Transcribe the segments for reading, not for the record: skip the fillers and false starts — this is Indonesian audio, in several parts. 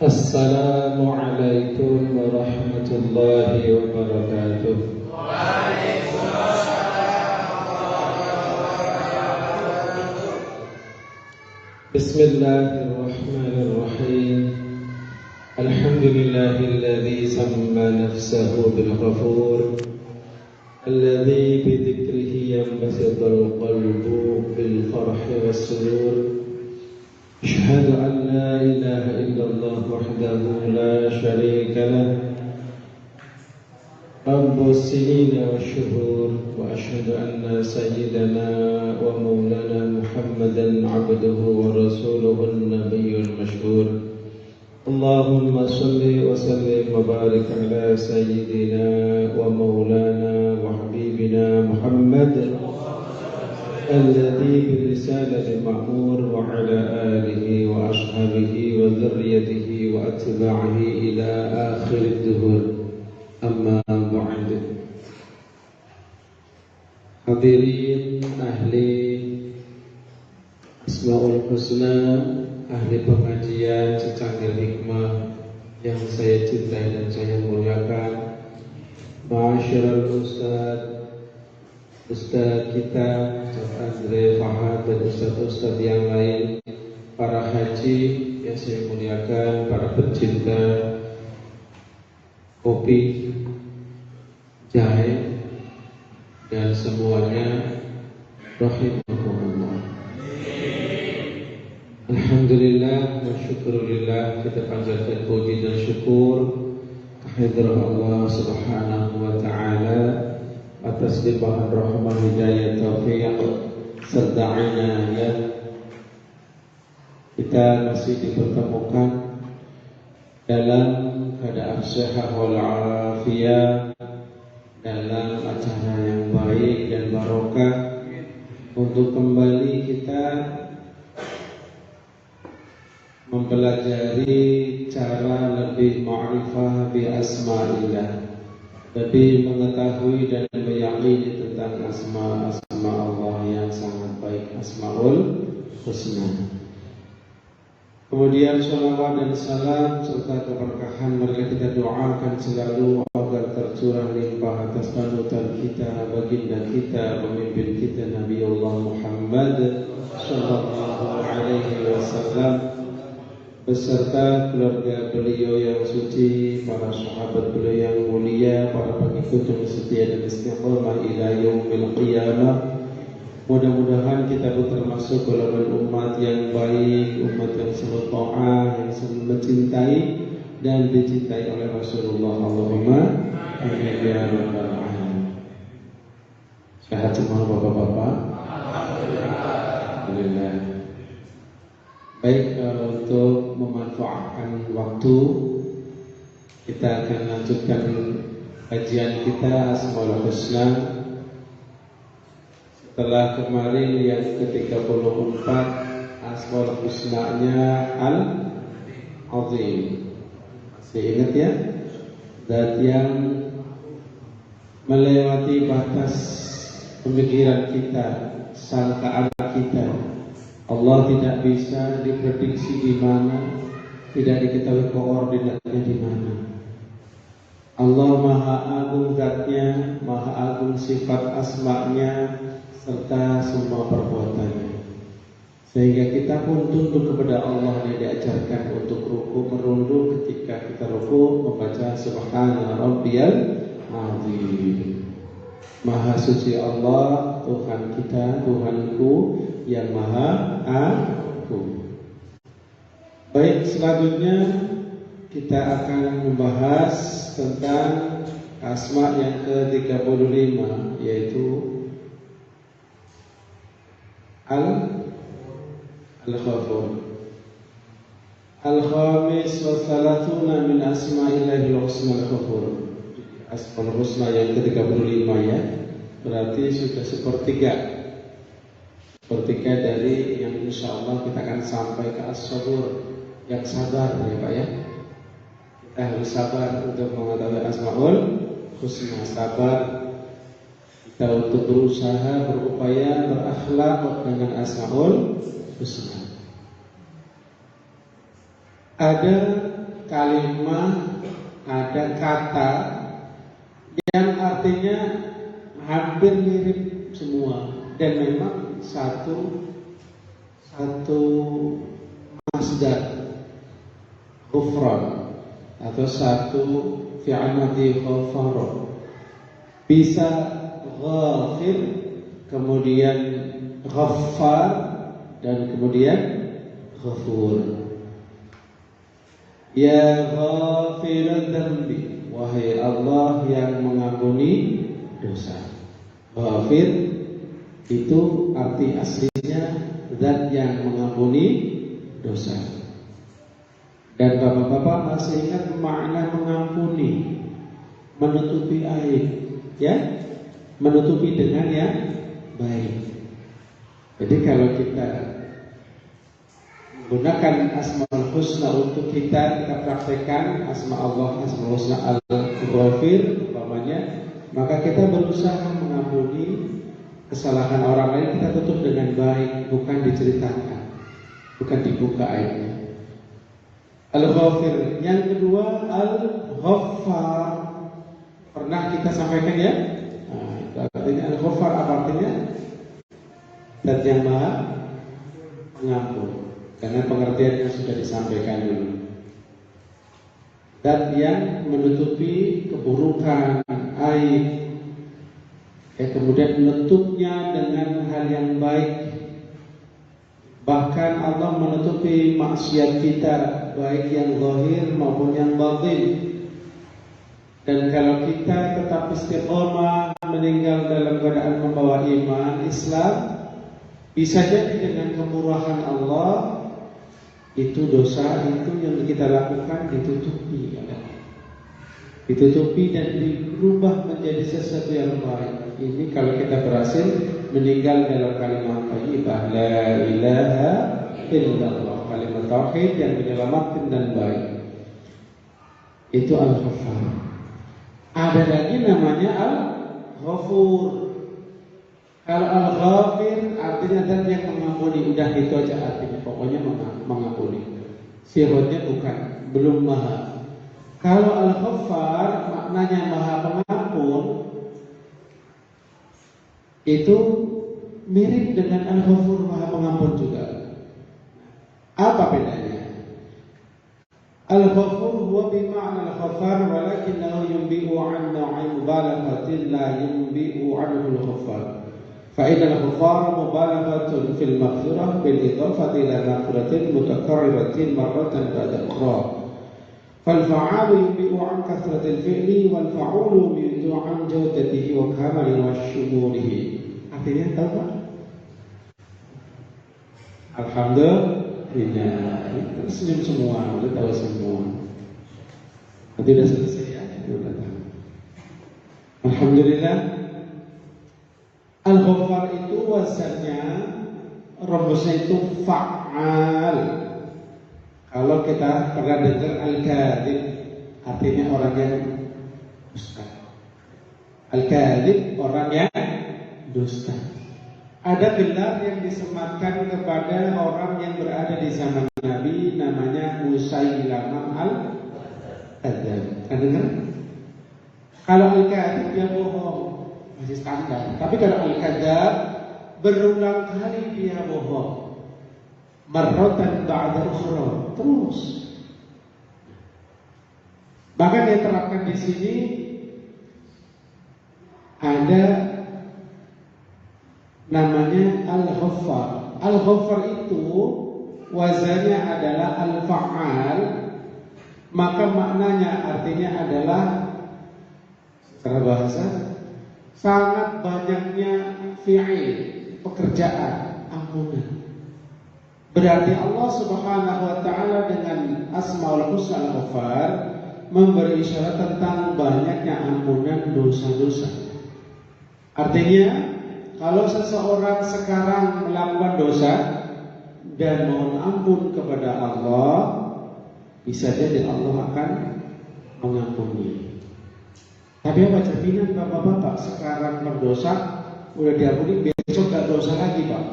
Assalamualaikum warahmatullahi wabarakatuh. Bismillahirrahmanirrahim. Alhamdulillahilladzi samma nafsahu bil ghafur, alladzi bi dzikrihi yanbasitul qalbu bil farhi was surur. Asyhadu an la ilaha illallah wahdahu la syarika lah, Rabbus sinina wasyuhur, wa asyhadu anna sayyidana wa maulana Muhammadan abduhu wa rasuluhun nabiyyul masyhur. Allahumma salli wa sallim wa barik ala sayyidina wa maulana wa habibina Muhammad الذي بالرسالة المأمور وعلى آله وأصحابه وذريته وأتباعه إلى آخر الدهور. أما بعد. Hadirin ahli Asmaul Husna, ahli pengajian Secangkir Hikmah yang saya cintai dan saya muliakan, Ma'asyiral Ustaz kita, Ustaz Andre Fahad dan Ustaz-Ustaz yang lain, para haji yang saya muliakan, para pencinta kopi, jahe, dan semuanya, rahimahumullah. Alhamdulillah wa syukurillah, kita panjatkan puji dan syukur kehadirat Allah Subhanahu wa ta'ala atas limpahan rahmah, hidayah, taufiq serta inayah. Kita masih dipertemukan dalam keadaan sehat wal afiyah, dalam acara yang baik dan barokah, untuk kembali kita mempelajari cara lebih ma'rifah bi asma'illah, lebih mengetahui dan meyakini tentang asma Allah yang sangat baik, Asmaul Husna. Kemudian sholawat dan salam serta keberkahan mereka kita doakan selalu agar tercurah limpah atas panutan kita, baginda kita, pemimpin kita, Nabiullah Muhammad sallallahu alaihi wasallam, beserta keluarga beliau yang suci, para sahabat beliau yang mulia, para pengikut yang setia dan istiqamah ila yaumil qiyamah. Mudah-mudahan kita pun termasuk golongan umat yang baik, umat yang sangat taat, yang sangat mencintai dan dicintai oleh Rasulullah. Allahumma amin ya rabbal alamin. Sehat semua bapak-bapak? Alhamdulillah. Baik, untuk memanfaatkan waktu, kita akan lanjutkan kajian kita Asmaul Husna. Setelah kemarin yang ke-34, Asmaul Husna-nya Al-Azim. Masih ingat ya? Dan yang melewati batas pemikiran kita, sangkaan kita. Allah tidak bisa diprediksi di mana, tidak diketahui koordinatnya di mana. Allah Maha Agung zatnya, Maha Agung sifat asma'nya, serta semua perbuatannya. Sehingga kita pun tunduk kepada Allah yang diajarkan untuk ruku merunduk ketika kita ruku membaca Subhana Rabbiyal Azim. Maha suci Allah, Tuhan kita, Tuhanku yang Maha Agung. Baik, selanjutnya kita akan membahas tentang asma yang ke-35, yaitu Al-Ghafur. Al-Khamis wa thalathuna min asma'illahil husna Al-Ghafur. Asmaul Husna yang ke-35 ya. Berarti sudah sepertiga dari yang insya Allah kita akan sampai ke As-Sabur, yang sabar ya Pak ya. Kita harus sabar untuk mengetahui Asmaul Husna. Sabar kita untuk berusaha, berupaya, berakhlak dengan Asmaul Husna. Ada kalimat, ada kata yang artinya hampir mirip semua dan memang satu masdar ghufran atau satu fi'il madhi ghafara. Bisa ghafir, kemudian ghaffar, dan kemudian ghafur. Ya ghafir dzambi, wahai Allah yang mengampuni dosa. Ghafir itu arti aslinya zat yang mengampuni dosa. Dan bapak-bapak masih ingat makna mengampuni, menutupi aib, ya, menutupi dengan yang baik. Jadi kalau kita gunakan Asmaul Husna untuk kita praktekkan Asma Allah, Asmaul Husna Al-Ghafir umpamanya, maka kita berusaha mengampuni kesalahan orang lain, kita tutup dengan baik, bukan diceritakan, bukan dibuka aibnya. Al-Ghafir. Yang kedua Al-Ghaffar. Pernah kita sampaikan ya? Nah, artinya Al-Ghaffar apa artinya? Zat yang maha pengampun. Karena pengertiannya sudah disampaikan dulu. Zat yang menutupi keburukan, aib, ya, kemudian menutupnya dengan hal yang baik. Bahkan Allah menutupi maksiat kita, baik yang zahir maupun yang batin. Dan kalau kita tetap istiqomah, meninggal dalam keadaan membawa iman Islam, bisa jadi dengan kemurahan Allah itu dosa itu yang kita lakukan ditutupi, ditutupi dan dirubah menjadi sesuatu yang baik. Ini kalau kita berhasil meninggal dalam kalimat thayyibah, la ilaha illallah, kalimat tauhid yang menyelamatkan dan baik. Itu Al-Ghaffar. Ada lagi namanya Al-Ghafur. Kalau Al-Ghafir artinya zat yang mengampuni, udah itu aja artinya, pokoknya mengampuni. Sifatnya bukan, belum maha. Kalau Al-Ghaffar maknanya maha pengampun, itu mirip dengan Al-Ghafur, maha pengampun juga. Apa bedanya? Al-Ghafur huwa bima'na al-Ghaffar, walakinahu yunbi'u an naw'in mubalaghatin la yunbi'u anhu al-Ghaffar. فإن الغفار مبالغة في المغفرة بالإضافة إلى مغفرة متكررة مرة بعد أخرى. فالفعال ينبئ عن كثرة الفعل والفعول ينبئ عن جودته وكماله وشموله. Artinya tahu Pak? Alhamdulillah. Kita senyum semua, udah tahu semua. Nanti udah selesai ya, udah tahu. Alhamdulillah. Al-Ghaffar itu wazannya, rumusnya itu fa'al. Kalau kita pernah dengar Al-Kadhib, artinya orang yang dusta. Al-Kadhib, orang yang dusta. Ada gelar yang disematkan kepada orang yang berada di zaman Nabi, namanya Musailamah Al-Kadzdzab. Kan dengar? Kalau Al-Kadhib dia bohong, masih standar. Tapi kalau Al-Kadzdzab berulang kali dia bohong, marratan ba'da ukhra, terus. Bahkan dia terapkan di sini ada namanya Al-Ghaffar. Al-Ghaffar itu wazannya adalah Al-Fa'al, maka maknanya artinya adalah secara bahasa sangat banyaknya fi'il, pekerjaan, ampunan. Berarti Allah Subhanahu wa taala dengan Asmaul Husna Al-Ghaffar memberi isyarat tentang banyaknya ampunan dosa-dosa. Artinya, kalau seseorang sekarang melakukan dosa dan mohon ampun kepada Allah, bisa jadi Allah akan mengampuni. Tapi apa jaminan bapak-bapak sekarang berdosa udah diampuni, besok gak dosa lagi Pak?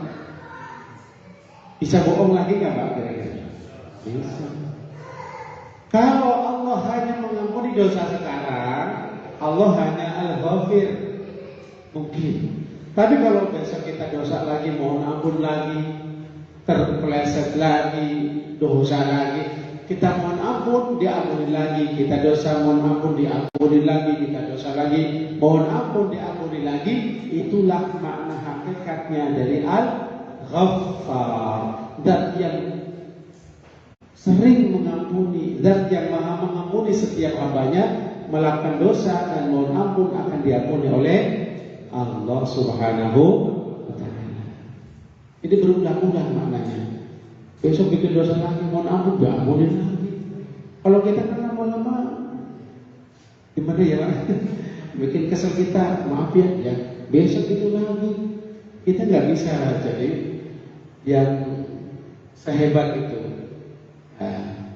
Bisa bohong lagi gak Pak kira-kira? Bisa. Kalau Allah hanya mengampuni dosa sekarang, Allah hanya Al-Ghafir, mungkin. Tapi kalau besok kita dosa lagi, mohon ampun lagi, terpeleset lagi, dosa lagi, kita mohon ampun, diampuni lagi, kita dosa, mohon ampun, diampuni lagi, kita dosa lagi, mohon ampun, diampuni lagi. Itulah makna hakikatnya dari Al-Ghaffar, zat yang sering mengampuni, zat yang maha mengampuni setiap hambanya melakukan dosa, dan mohon ampun akan diampuni oleh Allah Subhanahu wa ta'ala. Ini berulang-ulang maknanya. Besok bikin dosa lagi, mohon ampun, diampuni lagi. Kalau kita kan lama-lama gimana ya Pak? Bikin kesel kita, maaf ya, besok itu lagi. Kita nggak bisa jadi yang sehebat itu.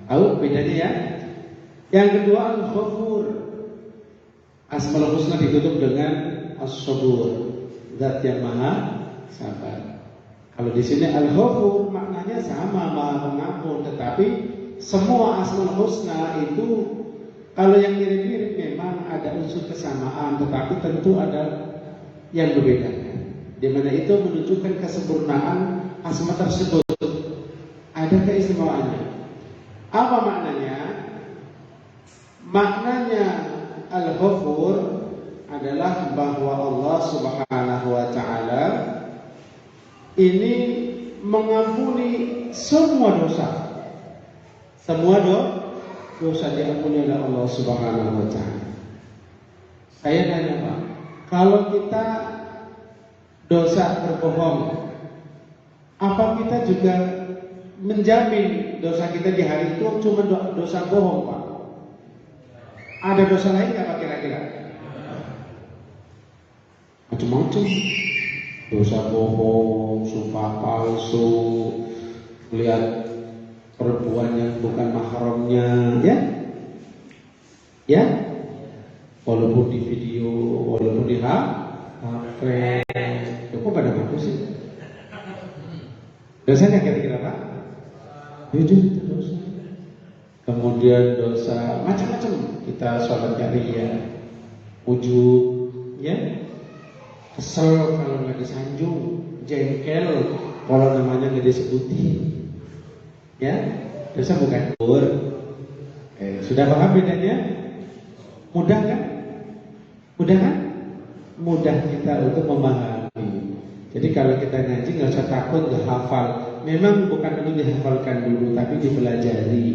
Tahu bedanya ya? Yang kedua Al-Ghafur. Asmaul Husna ditutup dengan As-Sabur, zat yang maha sabar. Kalau di sini Al-Ghafur maknanya sama, maha pengampun, tetapi semua Asmaul Husna itu kalau yang mirip-mirip memang ada unsur kesamaan, tetapi tentu ada yang berbeda. Di mana itu menunjukkan kesempurnaan asma tersebut. Ada keistimewaannya. Apa maknanya? Maknanya Al-Ghafur adalah bahwa Allah Subhanahu wa ta'ala ini mengampuni semua dosa. Semua dosa diampuni oleh Allah Subhanahu wa ta'ala. Saya tanya Pak, kalau kita dosa berbohong, apa kita juga menjamin dosa kita di hari itu cuma dosa bohong Pak? Ada dosa lain nggak Pak kira-kira? Macam-macam. Dosa bohong, sumpah palsu, melihat perempuan yang bukan mahramnya, ya, walaupun di video, walaupun di HP, kok pada ngaku sih? Dosanya kira-kira Pak? Jujur itu dosa. Kemudian dosa macam-macam. Kita sholatnya ria, ujub, ya, kesel kalau nggak disanjung, jengkel kalau namanya nggak disebutin, ya, dosa bukan kur. Sudah paham bedanya? Mudah kan? Mudah kan? Mudah kita untuk memahami. Jadi kalau kita ngaji nggak usah takut nggak hafal. Memang bukan untuk dihafalkan dulu, tapi dipelajari,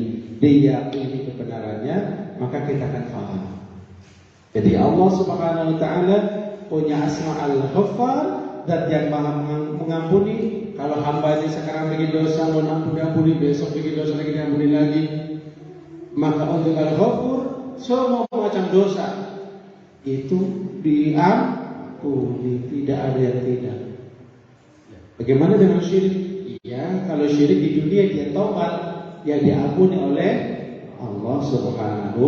diyakini kebenarannya, maka kita akan paham. Jadi Allah Subhanahu wa ta'ala punya asma Al-Ghaffar, zat yang maha mengampuni. Kalau hamba ini sekarang bikin dosa, mohon ampun diampuni, besok bikin dosa lagi diampuni lagi. Maka untuk Al-Ghafur, semua macam dosa itu diampuni, tidak ada yang tidak. Bagaimana dengan syirik? Iya, kalau syirik di dunia dia tobat, yang diampuni oleh Allah Subhanahu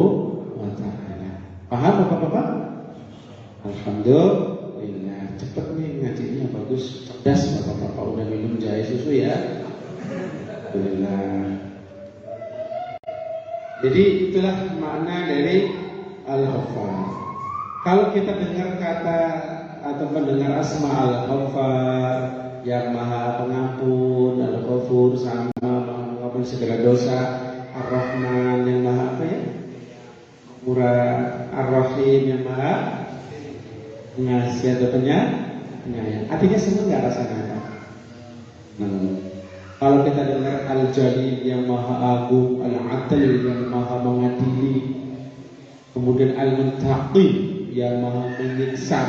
wa ta'ala. Paham Bapak-bapak? Alhamdulillah, cepet nih ngajinya, bagus, cerdas Bapak-bapak, udah minum jahe susu ya. Alhamdulillah. Jadi itulah makna dari Al-Ghaffar. Kalau kita dengar kata atau mendengar asma Al-Ghaffar, yang maha pengampun, Al-Ghafur sama mengampuni segala dosa, Ar-Rahman yang maha apa ya? Murah, Ar-Rahim yang maha pengasih atau penyayang. Artinya senang nggak rasanya? Kalau kita dengar Al-Jalil yang maha agung, Al-Adil yang maha mengadili, kemudian Al-Muntaqim yang maha menyiksa,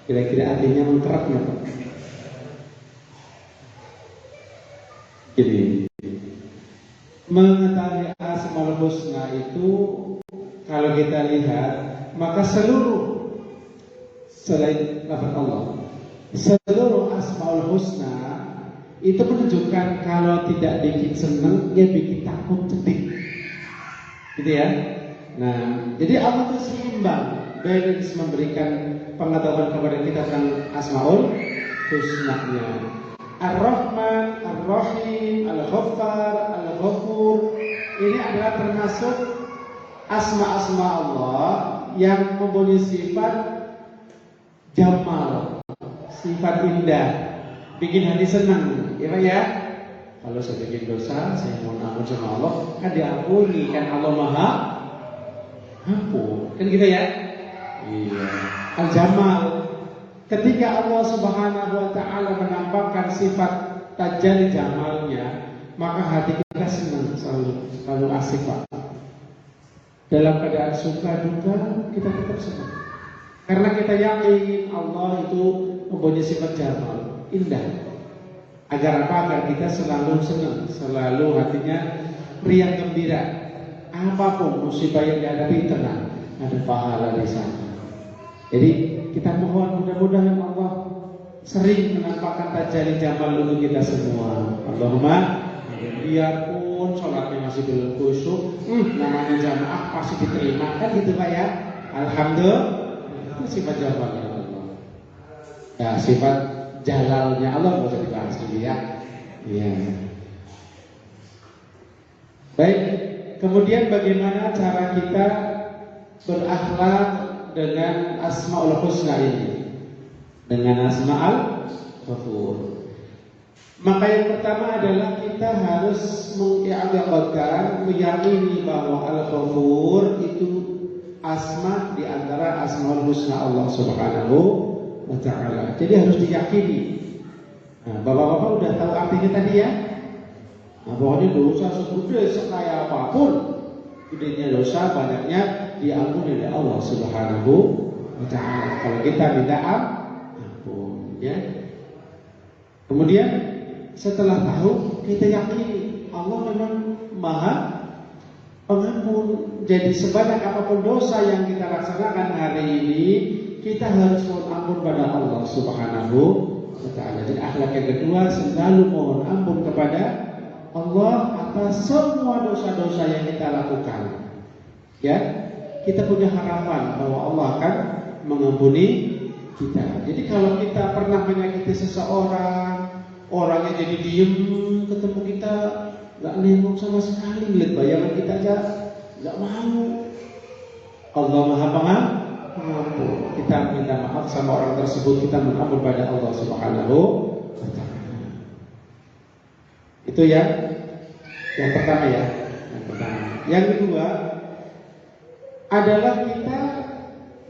kira-kira artinya mengkerap nggak Pak? Jadi mengetahui Asmaul Husna itu, kalau kita lihat, maka seluruh selain lafaz Allah, seluruh Asmaul Husna itu menunjukkan kalau tidak bikin senang, dia bikin takut, sedih, gitu ya. Nah, jadi Allah itu seimbang, balance, memberikan pengetahuan kepada kita tentang Asmaul Husna-nya. Ar-Rahman, Ar-Rahim, Al-Ghaffar, Al-Ghafur, ini adalah termasuk asma-asma Allah yang mempunyai sifat jamal, sifat indah, bikin hati senang, ya Pak ya. Kalau saya bikin dosa, saya mohon ampun sama Allah, kan diampuni, kan Allah Maha Ampun, kan gitu ya. Iya. Al-Jamal, ketika Allah Subhanahu wa taala menampakkan sifat tajalli jamalnya, maka hati kita senang, selalu asik Pak. Dalam keadaan suka duka kita tetap senang. Karena kita yakin Allah itu mempunyai sifat jamal, indah. Agar apa? Agar kita selalu senang, selalu hatinya riang gembira. Apapun musibah yang dihadapi tenang, ada pahala di sana. Jadi kita mohon mudah-mudahan Allah sering menampakkan tajalli jamal untuk kita semua. Allahumma, biarpun sholatnya masih belum khusyuk, namanya jamaah pasti diterima, kan gitu Pak ya. Alhamdulillah, itu sifat jamalnya Allah. Ya, sifat jalalnya Allah nggak usah dibahas dulu ya. Iya. Baik, kemudian bagaimana cara kita berakhlak dengan Asmaul Husna ini? Dengan Asmaul Ghafur. Maka yang pertama adalah kita harus mengi'tiqadkan, meyakini bahwa Al-Ghafur itu asma di antara Asmaul Husna Allah Subhanahu wa ta'ala. Jadi harus diyakini. Nah, bapak-bapak udah tahu artinya tadi ya? Nah, pokoknya dosa segede sekaya apapun, gedenya dosa, banyaknya diampuni oleh Allah Subhanahu wa ta'ala. Kalau kita minta ampun, ya. Kemudian setelah tahu, kita yakini Allah memang Maha Pengampun. Jadi sebanyak apapun dosa yang kita laksanakan hari ini, kita harus mohon ampun pada Allah Subhanahu wa ta'ala. Jadi akhlak yang kedua, selalu mohon ampun kepada Allah atas semua dosa-dosa yang kita lakukan. Ya, kita punya harapan bahwa Allah akan mengampuni kita. Jadi kalau kita pernah menyakiti seseorang, orangnya jadi diem, ketemu kita nggak nengok sama sekali, lihat bayangan kita aja nggak mau. Allah Maha Pengampun. Kita minta maaf sama orang tersebut, kita mengampun pada Allah Subhanahu wa ta'ala. Itu yang pertama ya. Yang kedua adalah kita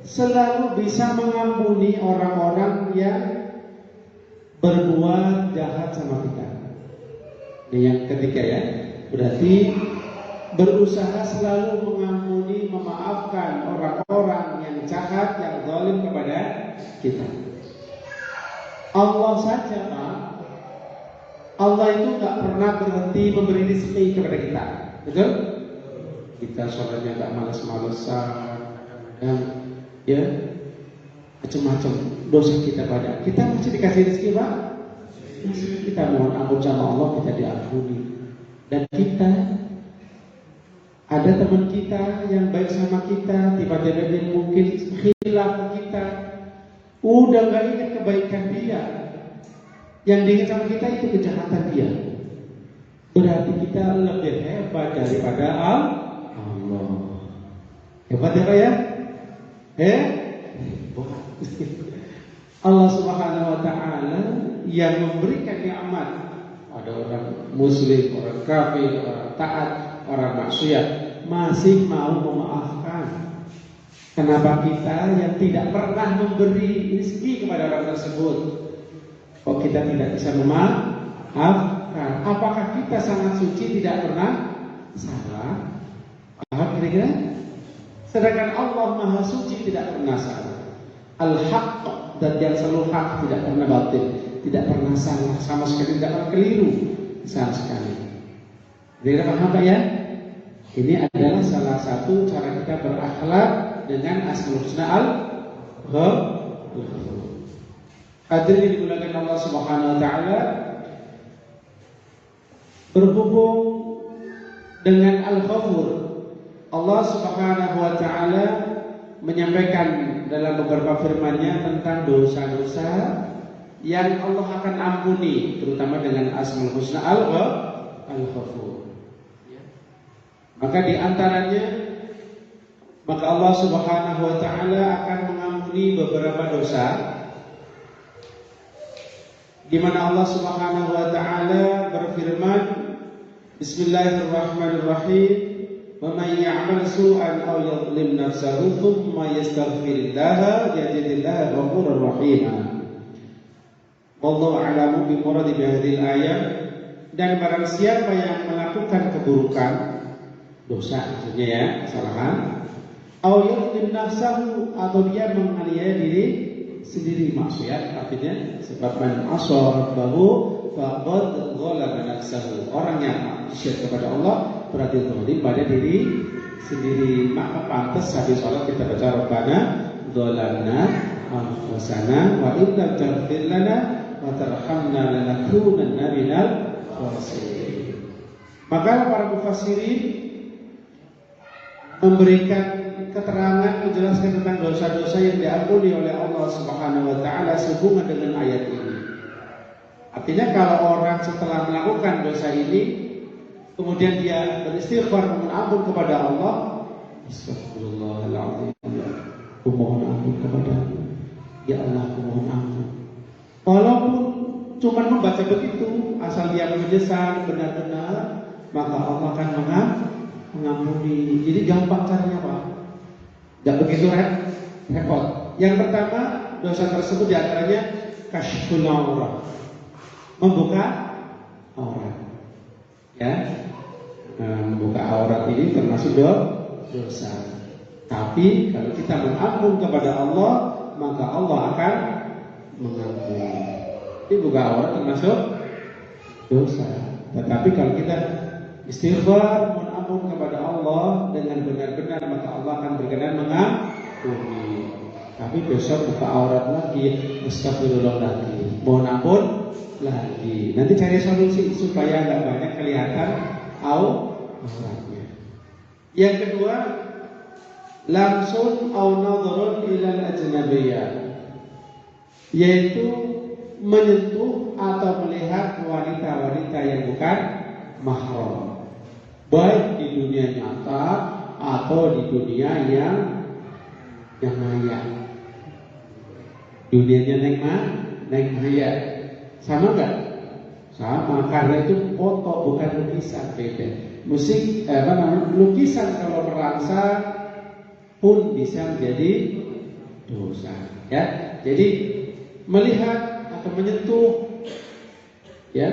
selalu bisa mengampuni orang-orang yang berbuat jahat sama kita. Ini yang ketiga ya. Berarti berusaha selalu mengampuni, memaafkan orang-orang yang jahat, yang zalim kepada kita. Allah saja Pak, Allah itu gak pernah berhenti memberi rezeki kepada kita. Betul? Kita sholatnya gak males-malesan, ya macam-macam dosa kita pada kita, masih dikasih rezeki Pak. Kita mohon ampun sama Allah, kita diampuni. Dan kita ada teman kita yang baik sama kita, tiba-tiba dia mungkin khilaf kita, udah gak ingat kebaikan dia, yang diingat sama kita itu kejahatan dia. Berarti kita lebih hebat daripada Allah. Hebat ya Pak ya? Allah Subhanahu wa ta'ala yang memberikan nikmat. Ada orang muslim, orang kafir, orang taat, orang maksiat, masih mau memaafkan. Kenapa kita yang tidak pernah memberi rezeki kepada orang tersebut, kok kita tidak bisa memaafkan? Apakah kita sangat suci, tidak pernah salah? Paham kira-kira? Sedangkan Allah Maha Suci, tidak pernah salah. Al-Haq, dan yang selalu hak, tidak pernah batil, tidak pernah salah, sama sekali tidak pernah keliru, sama sekali. Jadi paham Pak ya? Ini adalah salah satu cara kita berakhlak dengan Asmaul Husna Al-Ghafur. Hadirin dimulakan Allah Subhanahu wa ta'ala, berhubung dengan Al-Ghafur, Allah Subhanahu wa ta'ala menyampaikan dalam beberapa firman-Nya tentang dosa-dosa yang Allah akan ampuni, terutama dengan Asmaul Husna Al-Ghafur. Maka di antaranya, maka Allah Subhanahu wa taala akan mengampuni beberapa dosa, di mana Allah Subhanahu wa taala berfirman, Bismillahirrahmanirrahim, "Wa may ya'mal su'an aw yadhlim nafsahu thumma yastaghfirillaha yajidillaha ghafurur rahim." Wallahu a'lamu bi muradi bihadhil ayat. Dan barang siapa yang melakukan keburukan, dosa maksudnya ya, kesalahan, aw yadhlim nafsahu, atau dia menganiaya diri sendiri, maksiat artinya, sebab man asarabahu faqad ghalaba nafsahu. Orang yang maksiat kepada Allah berarti zalim pada diri sendiri. Maka pantas habis sholat kita baca Rabbana dzalamna anfusana wa in lam taghfir lana wa tarhamna lanakunanna minal khasirin. Maka para mufassirin memberikan keterangan, menjelaskan tentang dosa-dosa yang diampuni oleh Allah Subhanahu wa taala sehubungan dengan ayat ini. Artinya kalau orang setelah melakukan dosa ini kemudian dia beristighfar memohon ampun kepada Allah, astagfirullahaladzim, kumohon ampun kepadamu, ya Allah kumohon ampun. Walaupun cuma membaca begitu, asal dia menyesal benar-benar, maka Allah akan mengampuni. Jadi gampang caranya Pak, tidak begitu repot. Yang pertama, dosa tersebut diantaranya kasyful aurat, membuka aurat. Ya, membuka aurat ini termasuk dosa. Tapi kalau kita mengampun kepada Allah, maka Allah akan mengampuni. Ini buka aurat termasuk dosa. Tetapi kalau kita istighfar, mohon ampun kepada Allah dengan benar-benar, maka Allah akan berkenan mengampuni. Tapi besok buka aurat lagi, astagfirullah lagi, mohon ampun lagi. Nanti cari solusi supaya nggak banyak kelihatan auratnya. Yang kedua, langsung au nadharun ilal ajnabiyyah, yaitu menyentuh atau melihat wanita-wanita yang bukan mahram, baik di dunia nyata atau di dunia yang maya. Dunianya naik maya. Sama enggak? Sama, karena itu foto bukan lukisan, beda. Lukisan kalau merangsang pun bisa menjadi dosa. Ya, jadi melihat atau menyentuh, ya,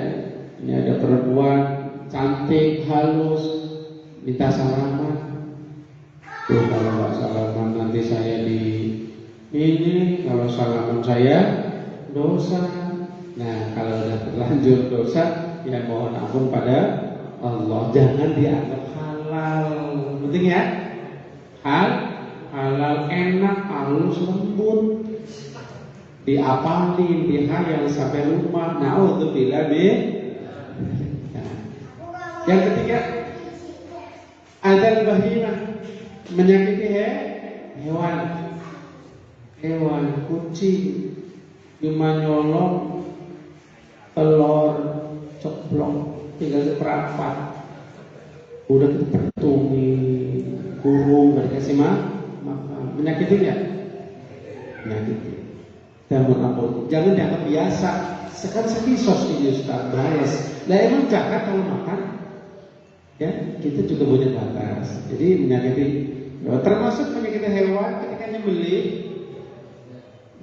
ini ada perempuan cantik, halus, minta salaman. Tuh kalau nggak salaman nanti saya ini kalau salaman saya dosa. Nah, kalau sudah terlanjur dosa, ya mohon ampun pada Allah. Jangan dianggap halal. Penting ya, halal enak, halus lembut, diapalin, dihayal sampai rumah. Na'udzubillah min. Yang ketiga, adzal bahimah, menyakiti hewan, kucing, cuma nyolong telur ceplok tinggal seperempat, udah dipertungin, kurung, gak dikasih makan, menyakiti ya? Menyakiti. Dan mengampun, jangan dianggap biasa. Sekarang sekisos ini Ustaz bahas. Nah emang jahat kalau makan? Ya, kita juga punya batas. Jadi menyakiti, termasuk menyakiti hewan ketika nyembelih.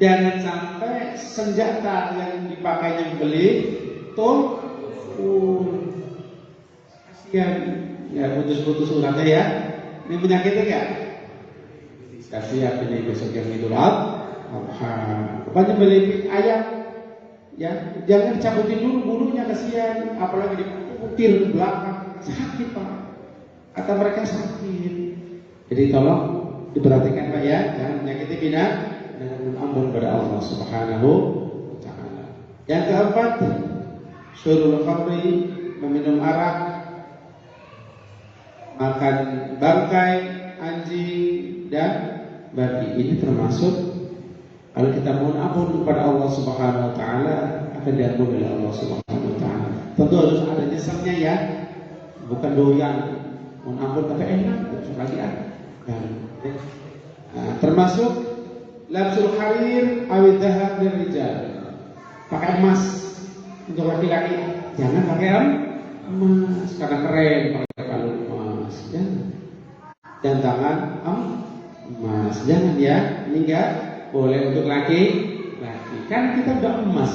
Jangan sampai senjata yang dipakai nyembelih tuh kasihan, ya putus-putus uratnya ya. Ini menyakiti ya? Kasihan ini besok yang Idul Adha. Apa nyembelih ayam? Ya, jangan cabutin dulu bulunya, kasihan. Apalagi diputir ke belakang, sakit Pak. Kata mereka sakit. Jadi tolong diperhatikan Pak ya, jangan menyakiti binatang. Dan ampun kepada Allah Subhanahu wa taala. Yang keempat, syurul khamri, meminum arak, makan bangkai anjing dan babi. Ini termasuk kalau kita mohon ampun kepada Allah Subhanahu wa taala, akan diampuni oleh Allah Subhanahu wa taala. Tentu harus ada nyeselnya ya, bukan doyan. mohon ampun tapi enak, besok lagi ada. Nah, termasuk labsul harir awid dhahab lirijal, pakai emas untuk laki-laki, jangan pakai emas karena keren pakai kalung emas, dan tangan emas, jangan ya, ini enggak boleh untuk laki-laki. Kan kita udah emas,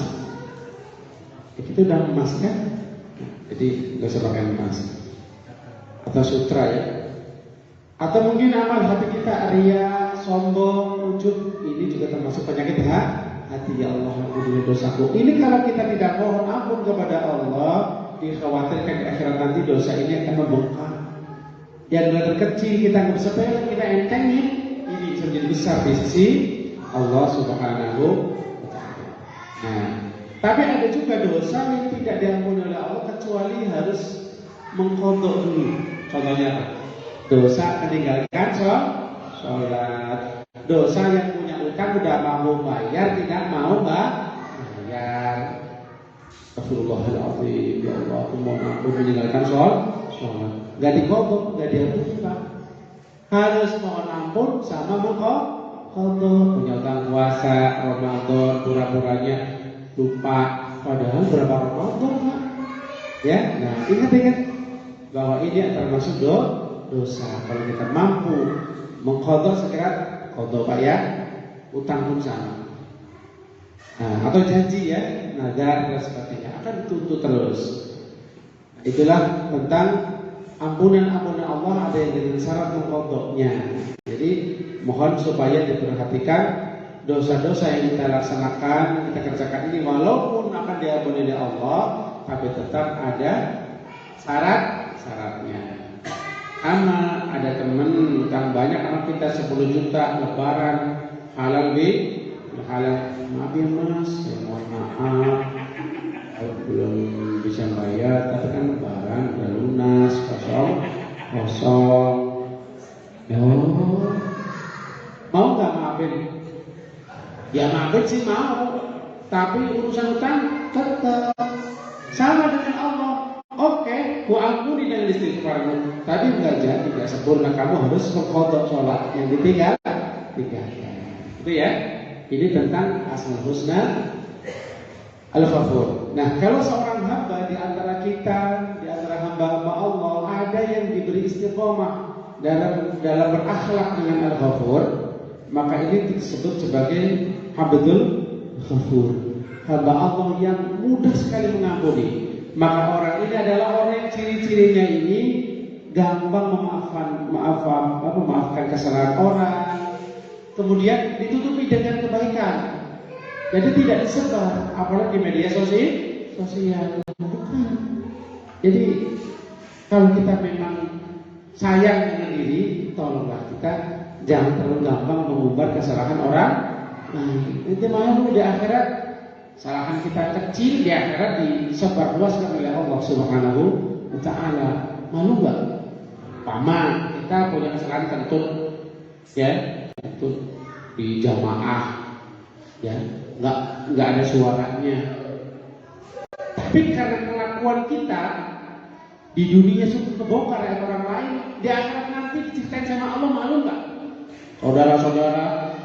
kan, jadi nggak usah pakai emas atau sutra ya. Atau mungkin amal hati kita ria, sombong, ujub, ini juga termasuk penyakit hati. Ya Allah, ampuni dosaku. Ini kalau kita tidak mohon ampun kepada Allah, dikhawatirkan di akhirat nanti dosa ini akan membengkak. Yang dari kecil kita nggak sepele, kita entengin, ini bisa menjadi besar di sisi Allah Subhanahu wa Ta'ala. Nah, tapi ada juga dosa yang tidak diampuni oleh Allah kecuali harus mengkodok dulu. Contohnya apa? Dosa meninggalkan sholat, dosa yang punya utang udah mau bayar tidak mau bayar. Astagfirullahaladzim, ya Allah, aku mohon ampun meninggalkan sholat, nggak dikodok, nggak diampuni Pak. Harus mohon ampun sama mengkodok. Punya utang puasa Ramadan, pura-puranya lupa, padahal berapa Ramadan Pak? Ya, nah ingat bahwa ini termasuk dosa. Kalau kita mampu mengkodok segera kodok Pak ya, utang pun sama. Nah, atau janji ya, nazar dan sebagainya akan dituntut terus. Itulah tentang ampunan Allah, ada yang dengan syarat mengkodoknya. Jadi mohon supaya diperhatikan dosa-dosa yang kita laksanakan, kita kerjakan ini walaupun akan diampuni oleh Allah, tapi tetap ada syaratnya. Sama ada teman utang banyak, anak kita 10 juta lebaran halal maaf ya mas, ya mohon maaf belum bisa bayar, tapi kan lebaran udah lunas, kosong ya mau nggak maafin? Ya maafin sih mau, tapi urusan utang tetap sama dengan Allah. Oke, ku ampuni dengan istighfarmu, tapi enggak jadi, enggak sempurna. Kamu harus mengkodok sholat yang ditinggalkan. Itu ya. Ini tentang Asmaul Husna Al-Ghafur. Nah, kalau seorang hamba di antara kita, di antara hamba-hamba Allah, ada yang diberi istiqomah dalam berakhlak dengan Al-Ghafur, maka ini disebut sebagai Abdul Ghafur, hamba Allah yang mudah sekali mengampuni. Maka orang ini adalah orang yang ciri-cirinya ini gampang memaafkan kesalahan orang, kemudian ditutupi dengan kebaikan. Jadi tidak disebar, apalagi di media sosial. Bukan. Jadi kalau kita memang sayang dengan diri, tolonglah kita jangan terlalu gampang mengumbar kesalahan orang. Nah, itu malu di akhirat. Kesalahan kita kecil di akhirat disebarluaskan oleh Allah Subhanahu wa Ta'ala. Malu nggak? Paman kita punya kesalahan kentut, ya, kentut di jamaah, ya, nggak ada suaranya. Tapi karena kelakuan kita di dunia suka kebongkar oleh orang lain, di akhirat nanti diceritain sama Allah, malu nggak? Saudara-saudara,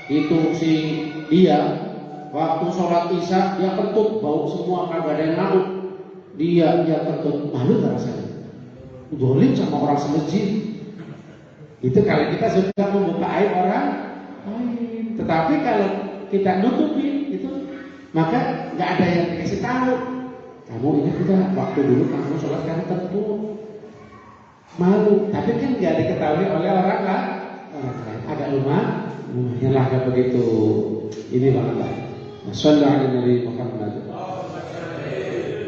itu si dia waktu sholat isya dia kentut, bau semua, kagak ada yang mau. Dia kentut, malu gak rasanya? Dolim sama orang semajid. Itu kalau kita suka membuka aib orang lain. Tetapi kalau kita nutupin itu, maka nggak ada yang dikasih tahu. Kamu ingat tidak waktu dulu kamu sholat kamu kentut, malu. Tapi kan nggak diketahui oleh orang lain. Agak lumayan lah kayak begitu. Ini banget lah. Sallallahu alaihi Muhammad.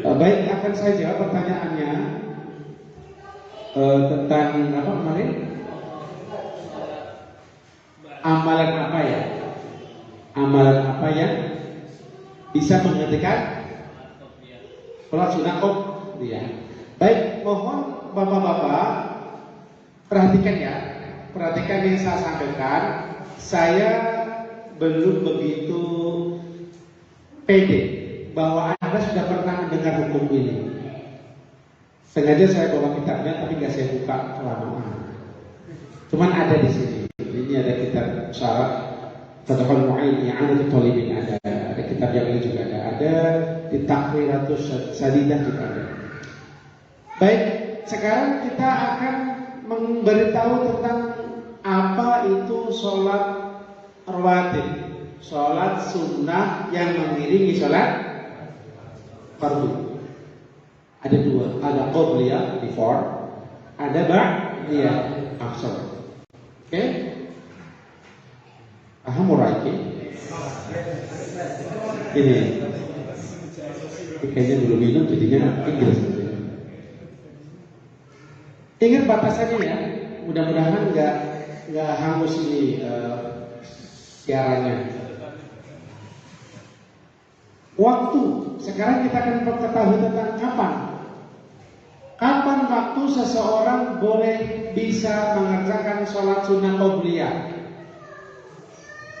Baik, akan saya jawab pertanyaannya tentang apa kemarin? Amalan apa ya? Amalan apa yang bisa menghentikan sholat sunat ya? Baik, mohon bapak-bapak perhatikan ya. Perhatikan yang saya sampaikan. Saya belum begitu pede bahwa Anda sudah pernah mendengar hukum ini. Sengaja saya bawa kitabnya tapi nggak saya buka kelamaan. Cuman ada di sini. Ini ada kitab syarat Fathul Mu'in I'anatul Talibin ada kitab yang lain juga ada di Taqriratus Sadidah juga ada. Baik, sekarang kita akan memberitahu tentang apa itu sholat rawatib, sholat sunnah yang mengiringi sholat fardu. Ada dua, ada qobliyah before, ada ba'diyah after. Oke? Paham muraiki? Ini kayaknya belum minum jadinya Inggris. Ingat batasannya ya. Mudah-mudahan nggak hangus ini siarannya. Waktu. Sekarang kita akan mengetahui tentang kapan waktu seseorang boleh bisa mengerjakan sholat sunnah qobliyah.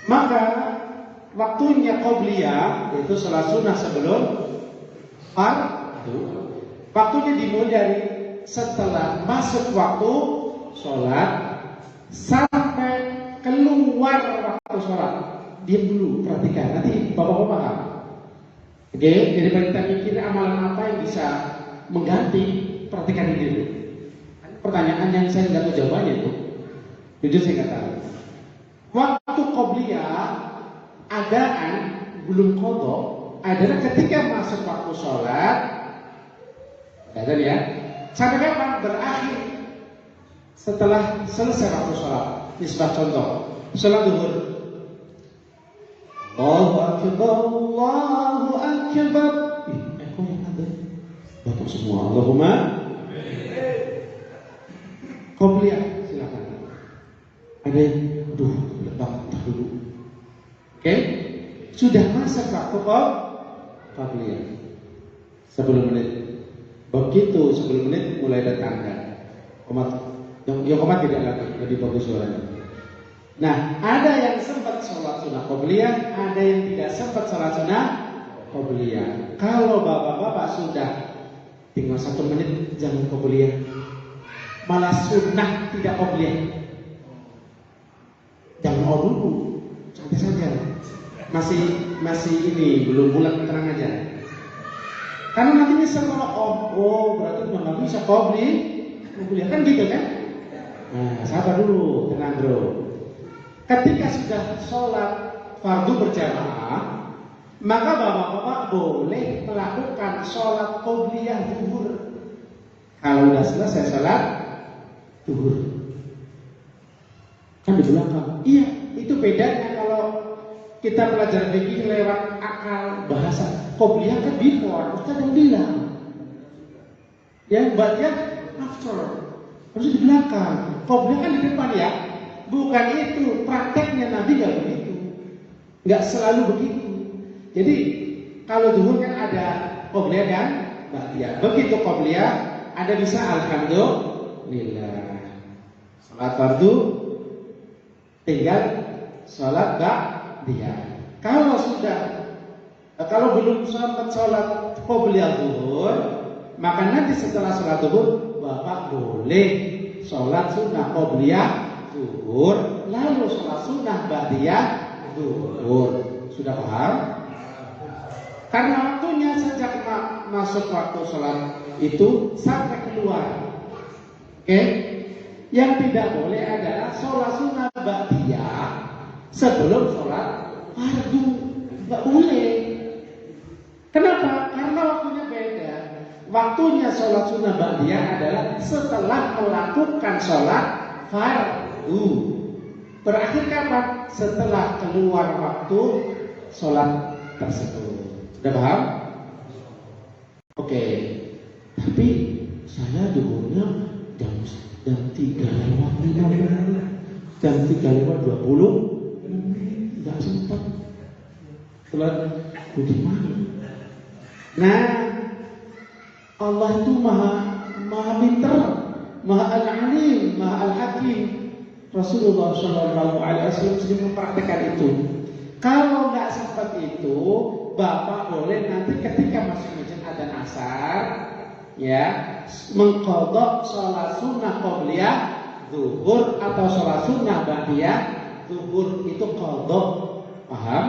Maka waktunya qobliyah, yaitu sholat sunnah sebelum fardu, waktunya dimulai dari setelah masuk waktu sholat sampai keluar waktu sholat. Diam dulu, perhatikan. Nanti bapak-bapak paham. Oke, daripada kita mikir amalan apa yang bisa mengganti, perhatikan ini dulu. Pertanyaan yang saya nggak tahu jawabannya itu, jujur saya nggak tahu. Waktu qobliyah adaan belum qadha adalah ketika masuk waktu sholat, dan ya, sampai kapan berakhir? Setelah selesai waktu sholat. Misbah contoh, sholat zuhur. Allahu Akbar, Allahu Akbar. Kok yang ada? Batuk semua. Allahumma qobliyah, silakan. Ada yang, aduh, letak dulu. Oke, sudah masuk waktu qobliyah. 10 menit. Begitu 10 menit mulai ada tanda. Yang komat tidak lagi, lebih bagus suaranya. Nah, ada yang sempat sholat sunnah qobliyah, ada yang tidak sempat sholat sunnah qobliyah. Kalau bapak-bapak sudah tinggal 1 menit, jangan qobliyah, malah sunnah tidak qobliyah. Jangan dulu, santai saja. Masih ini belum bulat, tenang aja. Karena nanti misal kalau berarti udah nggak bisa qobliyah kan gitu kan? Nah, sabar dulu, tenang bro. Ketika sudah sholat fardu berjamaah, maka bapak-bapak boleh melakukan sholat qobliyah zuhur. Kalau sudah selesai sholat zuhur, kan di belakang. Iya, itu bedanya kalau kita belajar fikih lewat akal bahasa. Qobliyah kan before, Ustaz yang bilang. Yang ba'diyah after. Harus di belakang. Qobliyah kan di depan ya. Bukan itu, prakteknya Nabi gak begitu, gak selalu begitu. Jadi kalau zuhur kan ada qobliyah dan ba'diyah. Begitu qobliyah ada bisa alhamdulillah. Salat fardu tinggal salat ba'diyah. Kalau belum sempat salat qobliyah zuhur, maka nanti setelah salat zuhur bapak boleh salat sunnah qobliyah zuhur, lalu sholat sunnah ba'diyah zuhur. Sudah paham? Karena waktunya sejak masuk waktu sholat itu sampai keluar. Oke? Yang tidak boleh adalah sholat sunnah ba'diyah sebelum sholat fardu. Nggak boleh. Kenapa? Karena waktunya beda. Waktunya sholat sunnah ba'diyah adalah setelah melakukan sholat fardu. Berakhir kapan? Setelah keluar waktu sholat tersebut. Sudah paham? Oke. Tapi saya zuhurnya jam 3 lewat 5, jam 3 lewat 20, nggak sempat. Sholat bagaimana? Nah, Allah itu maha pintar, maha al-alim, maha al-hakim. Rasulullah Shallallahu Alaihi Wasallam sering mempraktekkan itu. Kalau nggak sempat itu, bapak boleh nanti ketika masuk masjid adzan asar, ya, mengqadha sholat sunnah qabliyah zuhur atau sholat sunnah ba'diyah zuhur itu qadha, paham?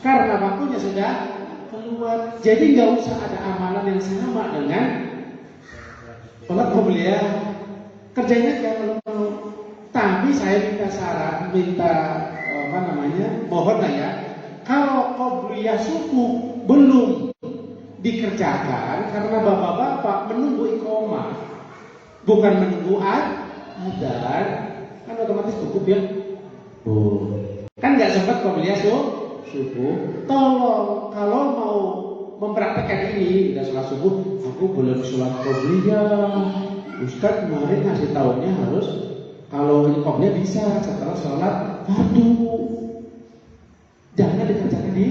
Karena waktunya sudah keluar. Jadi nggak usah ada amalan yang sama dengan sholat qabliyah. Kerjanya kayak kalau tapi saya minta saran, mohon lah ya. Kalau qabliyah subuh belum dikerjakan karena bapak-bapak menunggu iqomah, bukan menunggu adzan, kan otomatis cukup ya. Kan nggak sempat qabliyah subuh. Tolong kalau mau mempraktekkan ini, udah sholat subuh, aku belum sholat qabliyah. Ustaz kemarin ngasih tahunya harus kalau iqomahnya bisa setelah sholat fardu. Jangan dikerjakan di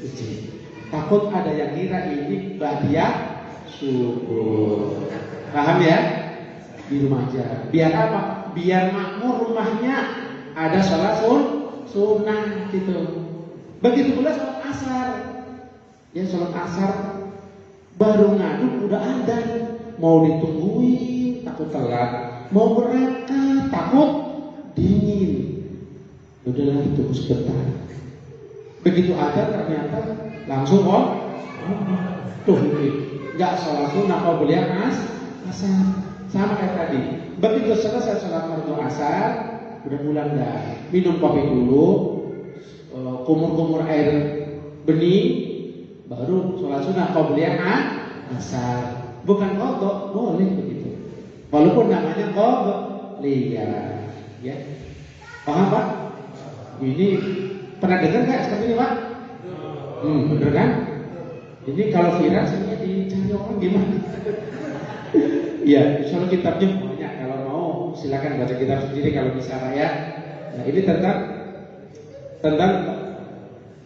masjid. Takut ada yang kira ini ba'diyah subuh. Paham ya? Di rumah aja. Biar apa? Biar makmur rumahnya ada sholat sunnah gitu. Begitu pula sholat asar. Ya sholat asar baru ngaduk udah adzan. Mau ditungguin takut telat. Mau berangkat takut dingin. Udahlah tunggu sebentar. Begitu ada ternyata langsung tuh nggak sholat sunnah qabliyah asar sama kayak tadi. Begitu selesai sholat fardu asar udah pulang dah, minum kopi dulu, kumur-kumur air bening, baru sholat sunnah qabliyah asar. Bukan qadha, boleh begitu. Walaupun namanya qabliyah, ya. Paham Pak? Ini pernah dengar nggak seperti ini Pak? Bener kan? Ini kalau viral sebenarnya dicari orang gimana? Iya, soal kitabnya banyak. Kalau mau silakan baca kitab sendiri kalau bisa Pak ya. Nah ini tentang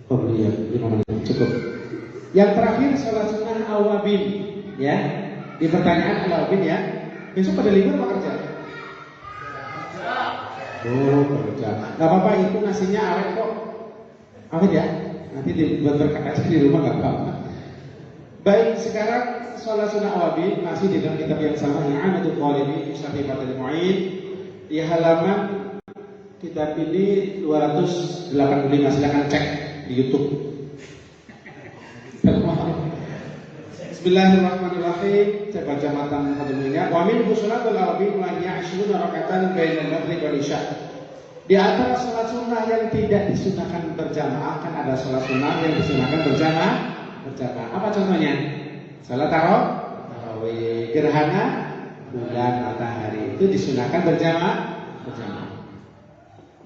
qabliyah 5 menit cukup. Yang terakhir sholat sunnah awabin, ya. Di pertanyaan awabin ya. Besok pada libur apa kerja? Kerja. Gak apa-apa itu nasinya awet kok. Awet ya. Nanti dibuat berkat aja di rumah gak apa-apa. Baik, sekarang sholat sunnah awabin masih di dalam kitab yang sama I'anatul Talibin fi Sahihatul Mu'in di halaman kitab ini 285. Silakan cek di YouTube. Bismillahirrahmanirrahim. Saya baca matan hadisnya. Wa min sholatul awabin wa hiya 20 rakatan bainal maghrib wal isya. Di antara sholat sunnah yang tidak disunahkan berjamaah, kan ada sholat sunnah yang disunahkan berjamaah. Apa contohnya? Sholat tarawih, gerhana bulan matahari itu disunahkan berjamaah.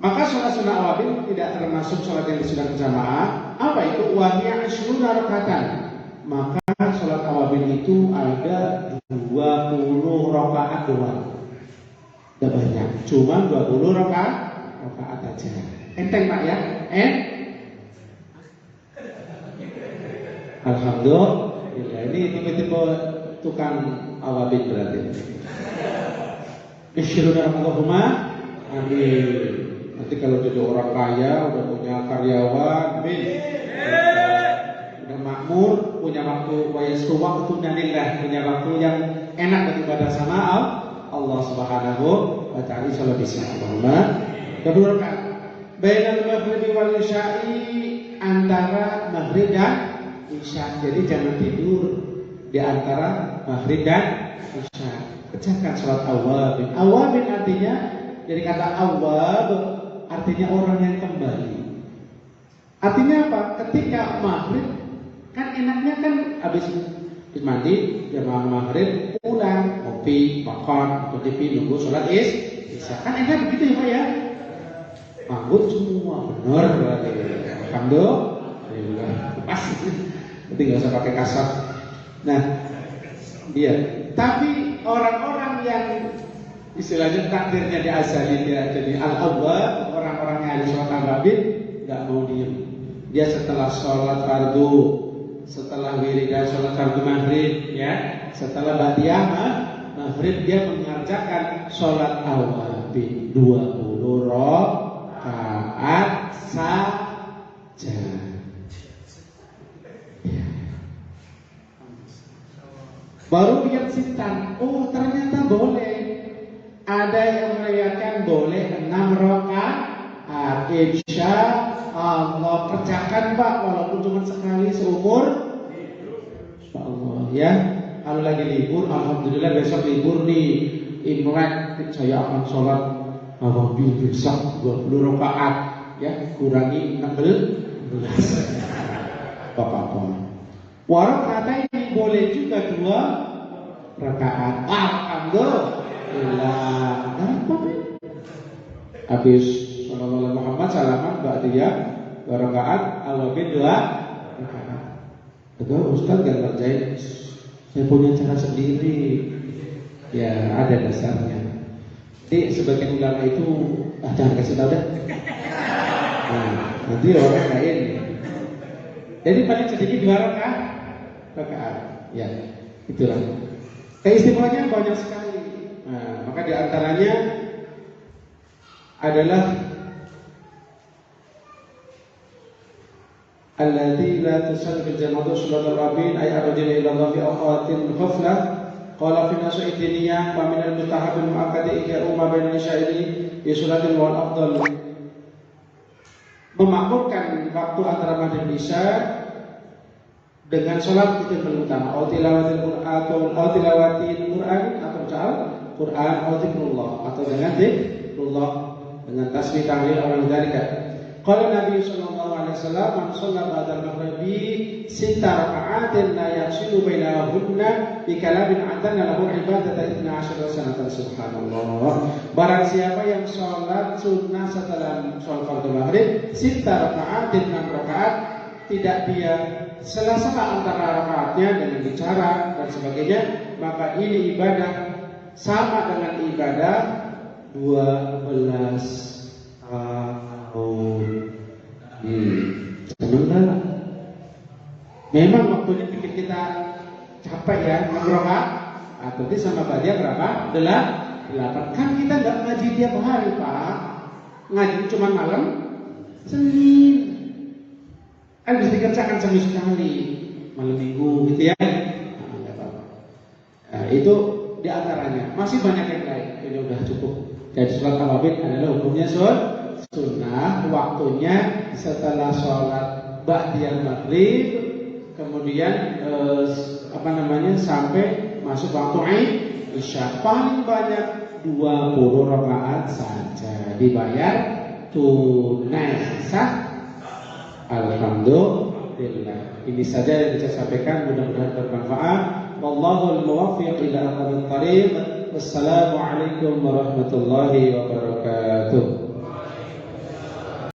Maka sholat sunnah awabin tidak termasuk sholat yang disunahkan berjamaah. Apa itu? Wahya 20 rakatan. Maka sholat awabin itu ada 20 rakaat doang. Tidak banyak, cuma 20 rakaat aja. Enteng Pak ya? Alhamdulillah. Ini tipe-tipe tukang awabin berarti. Bismillahirrahmanirrahim. Amin. Nanti kalau jadi orang kaya, udah punya karyawan, amin. Udah makmur, punya waktu waktu nanillah, punya waktu yang enak beribadah sama Allah Subhanahu wa ta'ala. Insyaallah bisa. Kedua rakaat. Bainal maghrib wal isya'i, antara maghrib dan isya. Jadi jangan tidur di antara maghrib dan isya. Kerjakan sholat awabin. Awabin artinya dari kata awab artinya orang yang kembali. Artinya apa? Ketika maghrib kan enaknya kan habis mandi jamaah maghrib pulang kopi makan atau TV nunggu sholat isya. Kan enak begitu ya Pak ya. Manggut semua benar berarti. Alhamdulillah pas. Nanti nggak usah pakai kasar. Nah, iya. Tapi orang-orang yang istilahnya takdirnya diazali dia jadi al-awwab, orang-orang yang ada sholat awabin nggak mau diem. Dia setelah sholat fardu, setelah wiridan sholat fardu maghrib, ya, setelah ba'diyah maghrib dia mengerjakan sholat awabin 20 rakaat saja. Baru lihat sitar, oh ternyata boleh. Ada yang meriwayatkan boleh 6 rakaat. Insya Allah kerjakan Pak, walaupun cuma sekali seumur. Insya Allah ya. Kalau lagi libur, alhamdulillah besok libur di Imlek, saya akan sholat awabil besok 20 rakaat ya, kurangi 16. Bapak-bapak. Warakaat ini boleh juga 2 rakaat. Alhamdulillah. Habis sallallahu Muhammad salaman ba'diyah 2 rakaat, al-wabil 2 rakaat. Betul Ustaz gak ngerjain. Saya punya cara sendiri. Ya ada dasarnya. Jadi sebagian ulama itu jangan kasih tahu dah. Nah, nanti orang lain. Jadi paling sedikit 2 rakaat. Ya, itulah. Keistimewaannya banyak sekali. Nah, maka di antaranya adalah allati la tusalli bil jama'ati salatul rabi'in ay arjuna ila Allah fi awqatin ghaflah qala fi nasu'i diniyah wa min al-mustahab al-mu'akkad iqa'u ma baina isya'i bi salatin wal afdal. Memakmurkan waktu antara maghrib dan isya dengan sholat itu yang paling utama. Au tilawatil Quran atau baca Quran au zikrullah atau dengan zikrullah dengan tasbih tahlil orang dzalika. Qala Nabi sallallahu alaihi wasallam man shalla ba'da al-maghribi 6 raka'atin la yafsilu bainahunna bi kalamin adana lahu ibadata 12 sanatan subhanallah. Barang siapa yang sholat sunnah setelah sholat fardu maghrib 6 raka'atin 6 rakaat tidak dia sela-sela antara rakaatnya dengan bicara dan sebagainya, maka ini ibadah sama dengan ibadah 12 tahun. Senang gak? Memang waktunya bikin kita capek ya, 6 rakaat. Berarti sama badia berapa? 8. Kan kita gak ngaji tiap hari Pak. Ngaji cuma malam Senin. Kan bisa dikerjakan seminggu sekali, malam minggu gitu ya. Nah, itu diantaranya. Masih banyak yang lain. Ini udah cukup. Jadi sholat tarawih adalah hukumnya sunnah. Waktunya setelah sholat ba'diyah maghrib, kemudian sampai masuk waktu isya. Paling banyak 20 rakaat saja, dibayar tunai sah. Alhamdulillah. Ini saja yang saya sampaikan, mudah-mudahan bermanfaat. Wallahul muwaffiq ila aqwamit thariq. Wassalamualaikum warahmatullahi wabarakatuh.